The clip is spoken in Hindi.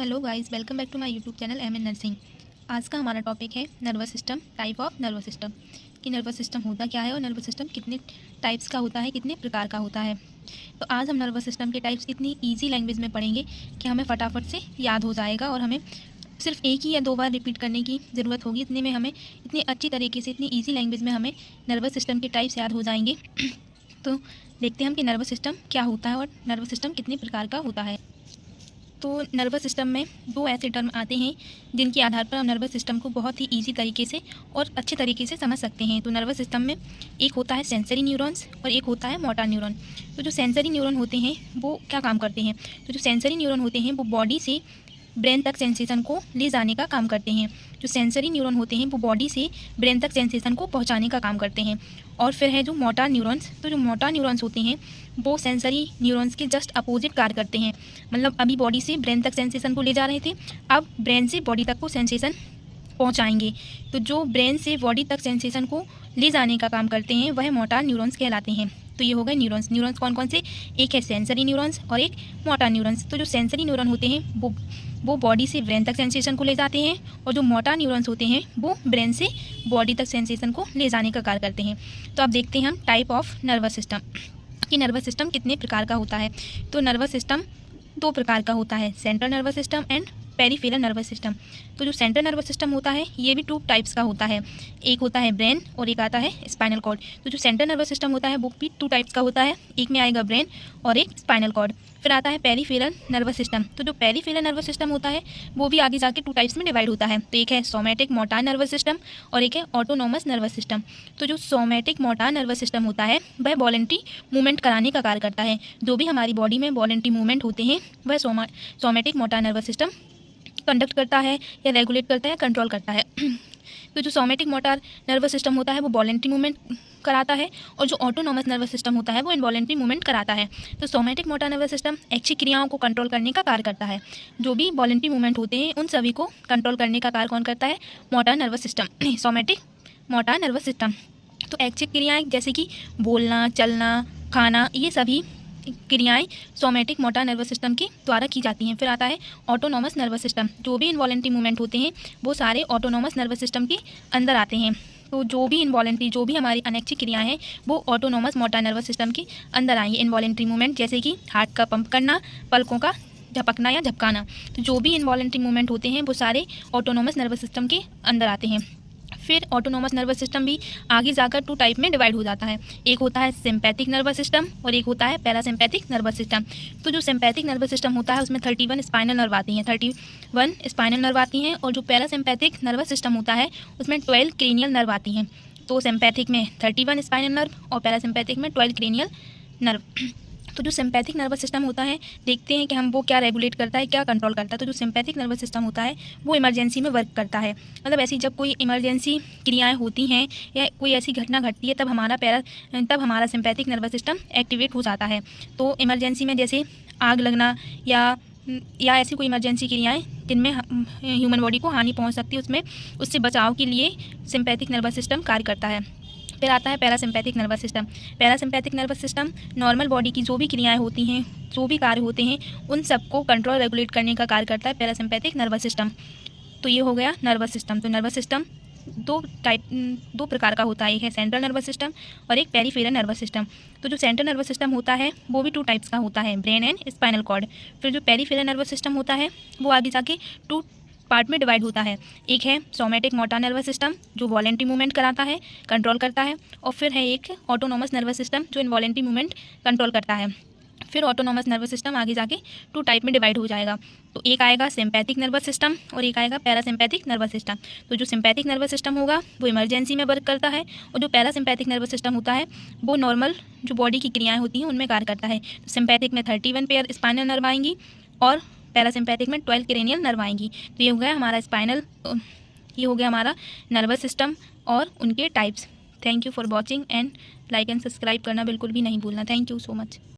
Hello guys, welcome back to my YouTube channel M nursing. आज का हमारा टॉपिक है nervous system, type of nervous system. कि नर्वस सिस्टम होता क्या है और नर्वस सिस्टम कितने टाइप्स का होता है, कितने प्रकार का होता है। तो आज हम नर्वस सिस्टम के टाइप्स इतनी ईजी लैंग्वेज में पढ़ेंगे कि हमें फटाफट से याद हो जाएगा और हमें सिर्फ एक ही या दो बार रिपीट करने की ज़रूरत होगी। इतने में हमें इतनी अच्छी तरीके से, इतनी ईजी लैंग्वेज में हमें नर्वस सिस्टम के टाइप्स याद हो जाएंगे। तो देखते हैं हम कि नर्वस सिस्टम क्या होता है और नर्वस सिस्टम कितने प्रकार का होता है। तो नर्वस सिस्टम में दो ऐसे टर्म आते हैं जिनके आधार पर हम नर्वस सिस्टम को बहुत ही इजी तरीके से और अच्छे तरीके से समझ सकते हैं। तो नर्वस सिस्टम में एक होता है सेंसरी न्यूरॉन्स और एक होता है मोटर न्यूरॉन। तो जो सेंसरी न्यूरॉन होते हैं वो क्या काम करते हैं? तो जो सेंसरी न्यूरॉन होते हैं वो बॉडी से ब्रेन तक सेंसेशन को ले जाने का काम करते हैं। जो सेंसरी न्यूरॉन होते हैं वो बॉडी से ब्रेन तक सेंसेशन को पहुंचाने का काम करते हैं। और फिर है जो मोटर न्यूरॉन्स। तो जो मोटर न्यूरॉन्स होते हैं वो सेंसरी न्यूरॉन्स के जस्ट अपोजिट कार्य करते हैं। मतलब अभी बॉडी से ब्रेन तक सेंसेशन को ले जा रहे थे, अब ब्रेन से बॉडी तक को सेंसेशन पहुंचाएंगे। तो जो ब्रेन से बॉडी तक सेंसेशन को ले जाने का काम करते हैं वह मोटर न्यूरॉन्स कहलाते हैं। तो ये हो गए न्यूरॉन्स। न्यूरॉन्स कौन कौन से? एक है सेंसरी न्यूरॉन्स और एक मोटर न्यूरॉन्स। तो जो सेंसरी न्यूरॉन होते हैं वो बॉडी से ब्रेन तक सेंसेशन को ले जाते हैं और जो मोटर न्यूरॉन्स होते हैं वो ब्रेन से बॉडी तक सेंसेशन को ले जाने का कार्य करते हैं। तो अब देखते हैं हम टाइप ऑफ नर्वस सिस्टम कि नर्वस सिस्टम कितने प्रकार का होता है। तो नर्वस सिस्टम दो प्रकार का होता है, central nervous system and peripheral nervous system. तो जो सेंट्रल नर्वस सिस्टम होता है ये भी टू टाइप्स का होता है, एक होता है ब्रेन और एक आता है स्पाइनल कॉर्ड। तो जो सेंट्रल नर्वस सिस्टम होता है वो भी टू टाइप्स का होता है, एक में आएगा ब्रेन और एक स्पाइनल कॉर्ड। फिर आता है पेरिफेरल नर्वस सिस्टम। तो जो पेरिफेरल नर्वस सिस्टम होता है वो भी आगे जाके टू टाइप्स में डिवाइड होता है। तो एक है सोमैटिक मोटर नर्वस सिस्टम और एक है ऑटोनोमस नर्वस सिस्टम। तो जो सोमैटिक मोटर नर्वस सिस्टम होता है वह वॉलंटरी मूवमेंट कराने का कार्य करता है। जो भी हमारी बॉडी में वॉलंटरी मूवमेंट होते हैं वह somatic motor nervous system conduct करता है या रेगुलेट करता है, कंट्रोल करता है। तो जो सोमैटिक मोटर नर्वस सिस्टम होता है वो वॉलंटरी मूवमेंट कराता है और जो ऑटोनोमस नर्वस सिस्टम होता है वो इनवॉलंटरी मूवमेंट कराता है। तो सोमैटिक मोटर नर्वस सिस्टम ऐच्छिक क्रियाओं को कंट्रोल करने का कार्य करता है। जो भी वॉलंटरी मूवमेंट होते हैं उन सभी को कंट्रोल करने का कार्य कौन करता है? Motor nervous system, somatic motor nervous system. तो ऐच्छिक क्रियाएँ जैसे कि बोलना, चलना, खाना, ये सभी क्रियाएं सोमैटिक मोटर नर्वस सिस्टम के द्वारा की जाती हैं। फिर आता है ऑटोनोमस नर्वस सिस्टम। जो भी इनवॉलंटरी मूवमेंट होते हैं वो सारे ऑटोनोमस नर्वस सिस्टम के अंदर आते हैं। तो जो भी इनवॉलंटरी, जो भी हमारी अनैच्छिक क्रियाएं हैं वो ऑटोनोमस मोटर नर्वस सिस्टम के अंदर आएंगी। इनवॉलंटरी मूवमेंट जैसे कि हार्ट का पंप करना, पलकों का झपकना या झपकाना। तो जो भी इनवॉलंटरी मूवमेंट होते हैं वो सारे ऑटोनोमस नर्वस सिस्टम के अंदर आते हैं। फिर ऑटोनोमस नर्वस सिस्टम भी आगे जाकर टू टाइप में डिवाइड हो जाता है, एक होता है सिंपैथिक नर्वस सिस्टम और एक होता है पैरासिम्पैथिक नर्वस सिस्टम। तो जो सिंपैथिक नर्वस सिस्टम होता है उसमें 31 स्पाइनल नर्व आती हैं, 31 स्पाइनल नर्व आती हैं। और जो पैरासिम्पैथिक नर्वस सिस्टम होता है उसमें 12 क्रेनियल नर्व आती हैं। तो सिंपैथिक में 31 स्पाइनल नर्व और पैरासिम्पैथिक में 12 क्रेनियल नर्व। तो जो सिंपैथिक नर्वस सिस्टम होता है, देखते हैं कि हम वो क्या रेगुलेट करता है, क्या कंट्रोल करता है। तो जो सिंपैथिक नर्वस सिस्टम होता है वो इमरजेंसी में वर्क करता है। मतलब ऐसी जब कोई इमरजेंसी क्रियाएं होती हैं या कोई ऐसी घटना घटती है तब हमारा सिंपैथिक नर्वस सिस्टम एक्टिवेट हो जाता है। तो इमरजेंसी में जैसे आग लगना या ऐसी कोई इमरजेंसी क्रियाएं जिनमें ह्यूमन बॉडी को हानि पहुँच सकती है, उससे बचाव के लिए सिंपैथिक नर्वस सिस्टम कार्य करता है। फिर आता है parasympathetic nervous system. Parasympathetic nervous system normal body की जो भी क्रियाएं होती हैं, जो भी कार्य होते हैं उन सबको कंट्रोल रेगुलेट करने का कार्य करता है पैरासिम्पैथिक नर्वस सिस्टम। तो ये हो गया नर्वस सिस्टम। तो नर्वस सिस्टम दो प्रकार का होता है, एक है सेंट्रल नर्वस सिस्टम और एक पेरिफेरल नर्वस सिस्टम। तो जो सेंट्रल नर्वस सिस्टम होता है वो भी टू टाइप्स का होता है, ब्रेन एंड स्पाइनल कॉर्ड। फिर जो पेरिफेरल नर्वस सिस्टम होता है वो आगे जाके टू पार्ट में डिवाइड होता है, एक है सोमैटिक मोटर नर्वस सिस्टम जो वॉलंटरी मूवमेंट कराता है, कंट्रोल करता है। और फिर है एक ऑटोनोमस नर्वस सिस्टम जो इनवॉलंटरी मूवमेंट कंट्रोल करता है। फिर ऑटोनोमस नर्वस सिस्टम आगे जाके टू टाइप में डिवाइड हो जाएगा। तो एक आएगा सिंपैथिक नर्वस सिस्टम और एक आएगा पैरासिम्पैथिक नर्वस सिस्टम। तो जो सिंपैथिक नर्वस सिस्टम होगा वो इमरजेंसी में वर्क करता है और जो पैरासिम्पैथिक नर्वस सिस्टम होता है वो नॉर्मल जो बॉडी की क्रियाएँ होती हैं उनमें कार्य करता है। तो सिंपैथिक में 31 पेयर स्पाइनल नर्व आएंगी और पैरासिम्पैथिक में 12 क्रेनियल नर्व आएंगी। तो ये हो गया हमारा नर्वस सिस्टम और उनके types. Thank you for watching and like and subscribe करना बिल्कुल भी नहीं भूलना। Thank you so much.